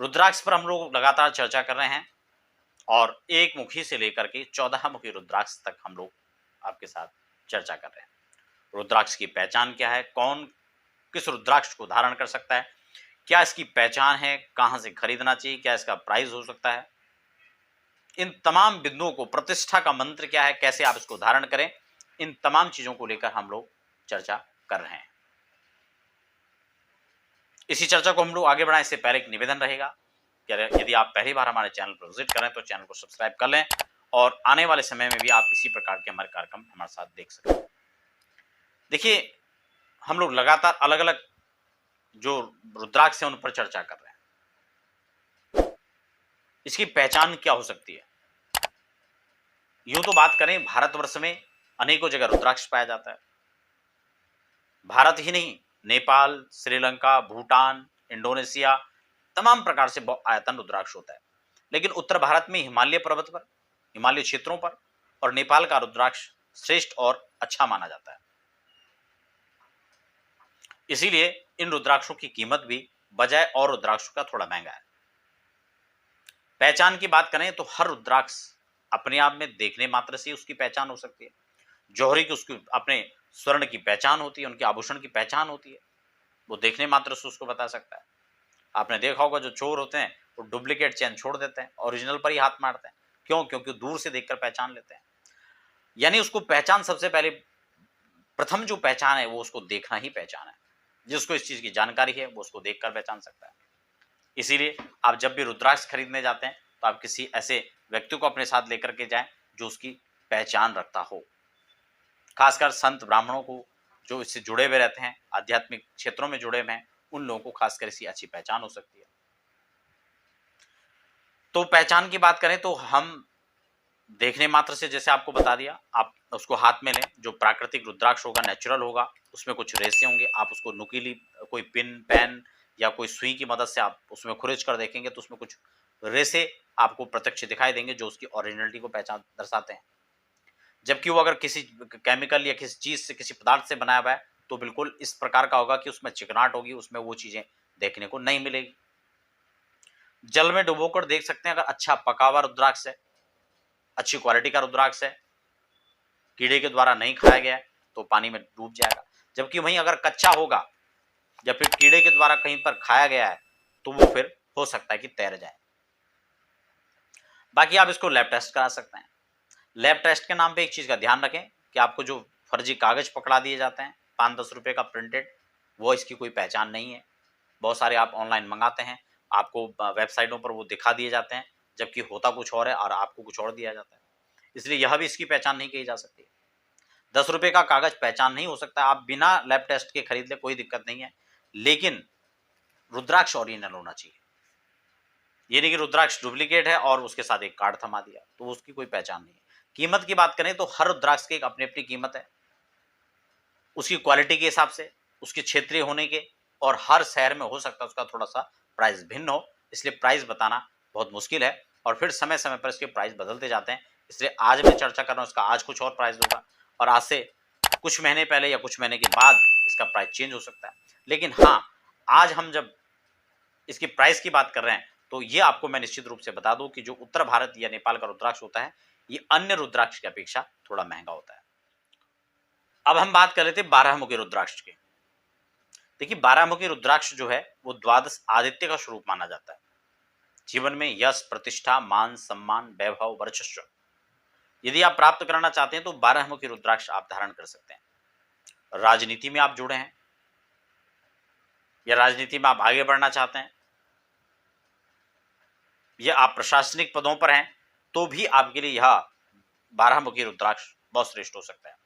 रुद्राक्ष पर हम लोग लगातार चर्चा कर रहे हैं और एक मुखी से लेकर के 14 मुखी रुद्राक्ष तक हम लोग आपके साथ चर्चा कर रहे हैं। रुद्राक्ष की पहचान क्या है, कौन किस रुद्राक्ष को धारण कर सकता है, क्या इसकी पहचान है, कहां से खरीदना चाहिए, क्या इसका प्राइस हो सकता है, इन तमाम बिंदुओं को, प्रतिष्ठा का मंत्र क्या है, कैसे आप इसको धारण करें, इन तमाम चीजों को लेकर हम लोग चर्चा कर रहे हैं। इसी चर्चा को हम लोग आगे बढ़ाएं इससे पहले एक निवेदन रहेगा कि यदि आप पहली बार हमारे चैनल पर विजिट करें तो चैनल को सब्सक्राइब कर लें और आने वाले समय में भी आप इसी प्रकार के हमारे कार्यक्रम हमारे साथ देख सकें। देखिए, हम लोग लगातार अलग अलग जो रुद्राक्ष है उन पर चर्चा कर रहे हैं। इसकी पहचान क्या हो सकती है? यूं तो बात करें, भारतवर्ष में अनेकों जगह रुद्राक्ष पाया जाता है। भारत ही नहीं, नेपाल, श्रीलंका, भूटान, इंडोनेशिया, तमाम प्रकार से आयतन रुद्राक्ष होता है। लेकिन उत्तर भारत में हिमालय पर्वत पर, हिमालय क्षेत्रों पर और नेपाल का रुद्राक्ष श्रेष्ठ और अच्छा माना जाता है। इसीलिए इन रुद्राक्षों की कीमत भी बजाय और रुद्राक्षों का थोड़ा महंगा है। पहचान की बात करें तो हर रुद्राक्ष अपने आप में देखने मात्र से उसकी पहचान हो सकती है। जौहरी की उसकी अपने स्वर्ण की पहचान होती है, उनके आभूषण की पहचान होती है, वो देखने मात्र से उसको बता सकता है। आपने देखा होगा जो चोर होते हैं वो डुप्लीकेट चेन छोड़ देते हैं, ओरिजिनल पर ही हाथ मारते हैं। क्यों? क्योंकि दूर से देखकर पहचान लेते हैं। यानी उसको पहचान, सबसे पहले प्रथम जो पहचान है वो उसको देखना ही पहचान है। जिसको इस चीज की जानकारी है वो उसको देखकर पहचान सकता है। इसीलिए आप जब भी रुद्राक्ष खरीदने जाते हैं तो आप किसी ऐसे व्यक्ति को अपने साथ लेकर के जाएं जो उसकी पहचान रखता हो। खासकर संत ब्राह्मणों को, जो इससे जुड़े हुए रहते हैं, आध्यात्मिक क्षेत्रों में जुड़े हुए हैं, उन लोगों को खासकर इसकी अच्छी पहचान हो सकती है। तो पहचान की बात करें तो हम देखने मात्र से, जैसे आपको बता दिया, आप उसको हाथ में लें, जो प्राकृतिक रुद्राक्ष होगा, नेचुरल होगा, उसमें कुछ रेसे होंगे। आप उसको नुकीली कोई पिन, पेन या कोई सुई की मदद से आप उसमें खुरेच कर देखेंगे तो उसमें कुछ रेसे आपको प्रत्यक्ष दिखाई देंगे जो उसकी ओरिजिनलिटी को पहचान दर्शाते हैं। जबकि वो अगर किसी केमिकल या किसी चीज से, किसी पदार्थ से बनाया हुआ है तो बिल्कुल इस प्रकार का होगा कि उसमें चिकनाहट होगी, उसमें वो चीजें देखने को नहीं मिलेगी। जल में डुबोकर देख सकते हैं, अगर अच्छा पका हुआ रुद्राक्ष है, अच्छी क्वालिटी का रुद्राक्ष है, कीड़े के द्वारा नहीं खाया गया तो पानी में डूब जाएगा। जबकि वहीं अगर कच्चा होगा या फिर कीड़े के द्वारा कहीं पर खाया गया है तो वो फिर हो सकता है कि तैर जाए। बाकी आप इसको लैब टेस्ट करा सकते हैं। लैब टेस्ट के नाम पे एक चीज का ध्यान रखें कि आपको जो फर्जी कागज पकड़ा दिए जाते हैं 5-10 रुपए का प्रिंटेड, वो इसकी कोई पहचान नहीं है। बहुत सारे आप ऑनलाइन मंगाते हैं, आपको वेबसाइटों पर वो दिखा दिए जाते हैं, जबकि होता कुछ और है और आपको कुछ और दिया जाता है। इसलिए यह भी इसकी पहचान नहीं की जा सकती। 10 रुपए का कागज पहचान नहीं हो सकता। आप बिना लैब टेस्ट के खरीद ले, कोई दिक्कत नहीं है, लेकिन रुद्राक्ष ओरिजिनल होना चाहिए। ये नहीं कि रुद्राक्ष डुप्लीकेट है और उसके साथ एक कार्ड थमा दिया, तो उसकी कोई पहचान नहीं है। कीमत की बात करें तो हर रुद्राक्ष की एक अपनी अपनी कीमत है, उसकी क्वालिटी के हिसाब से, उसके क्षेत्रीय होने के, और हर शहर में हो सकता है उसका थोड़ा सा प्राइस भिन्न हो, इसलिए प्राइस बताना बहुत मुश्किल है और फिर समय समय पर इसके प्राइस बदलते जाते हैं। इसलिए आज मैं चर्चा कर रहा हूँ इसका, आज कुछ और प्राइस होगा और आज से कुछ महीने पहले या कुछ महीने के बाद इसका प्राइस चेंज हो सकता है। लेकिन हाँ, आज हम जब इसकी प्राइस की बात कर रहे हैं तो ये आपको मैं निश्चित रूप से बता दूं कि जो उत्तर भारत या नेपाल का रुद्राक्ष होता है ये अन्य रुद्राक्ष की अपेक्षा थोड़ा महंगा होता है। अब हम बात कर लेते हैं 12 मुखी रुद्राक्ष की। देखिए, 12 मुखी रुद्राक्ष जो है वो द्वादश आदित्य का स्वरूप माना जाता है। जीवन में यश, प्रतिष्ठा, मान, सम्मान, वैभव, वर्चस्व यदि आप प्राप्त करना चाहते हैं तो 12 मुखी रुद्राक्ष आप धारण कर सकते हैं। राजनीति में आप जुड़े हैं या राजनीति में आप आगे बढ़ना चाहते हैं या आप प्रशासनिक पदों पर हैं तो भी आपके लिए यह 12 मुखी रुद्राक्ष बहुत श्रेष्ठ हो सकता है।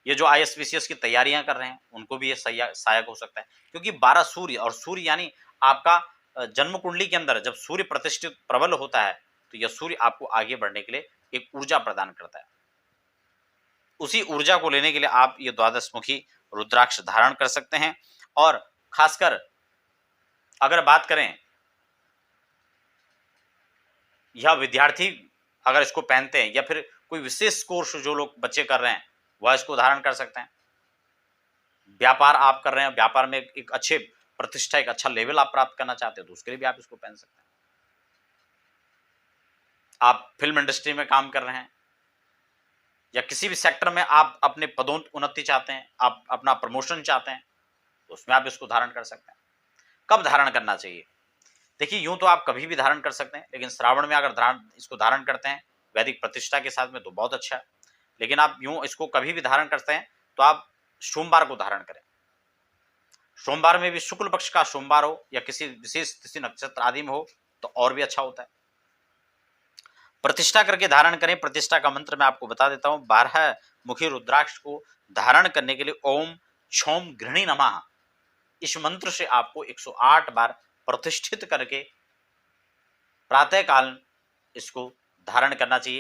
ये जो ISPCS की तैयारियां कर रहे हैं उनको भी ये सहायक हो सकता है, क्योंकि 12 सूर्य, और सूर्य यानी आपका जन्म कुंडली के अंदर जब सूर्य प्रतिष्ठित प्रबल होता है तो यह सूर्य आपको आगे बढ़ने के लिए एक ऊर्जा प्रदान करता है। उसी ऊर्जा को लेने के लिए आप ये द्वादश मुखी रुद्राक्ष धारण कर सकते हैं। और खासकर अगर बात करें, यह विद्यार्थी अगर इसको पहनते हैं या फिर कोई विशेष कोर्स जो लोग बच्चे कर रहे हैं वह इसको धारण कर सकते हैं। व्यापार आप कर रहे हैं, व्यापार में एक अच्छे प्रतिष्ठा, एक अच्छा लेवल आप प्राप्त करना चाहते हो तो उसके लिए भी आप इसको पहन सकते हैं। आप फिल्म इंडस्ट्री में काम कर रहे हैं या किसी भी सेक्टर में आप अपने पदोन्नति चाहते हैं, आप अपना प्रमोशन चाहते हैं, तो उसमें आप इसको धारण कर सकते हैं। कब धारण करना चाहिए? देखिए, यूं तो आप कभी भी धारण कर सकते हैं, लेकिन श्रावण में अगर इसको धारण करते हैं वैदिक प्रतिष्ठा के साथ में तो बहुत अच्छा है। लेकिन आप यूं इसको कभी भी धारण करते हैं तो आप सोमवार को धारण करें। सोमवार में भी शुक्ल पक्ष का सोमवार हो या किसी विशेष तिथि नक्षत्र आदि में हो तो और भी अच्छा होता है। प्रतिष्ठा करके धारण करें। प्रतिष्ठा का मंत्र मैं आपको बता देता हूं। 12 मुखी रुद्राक्ष को धारण करने के लिए ओम क्षौम गृहिणी नमः, इस मंत्र से आपको 108 बार प्रतिष्ठित करके प्रातः काल इसको धारण करना चाहिए।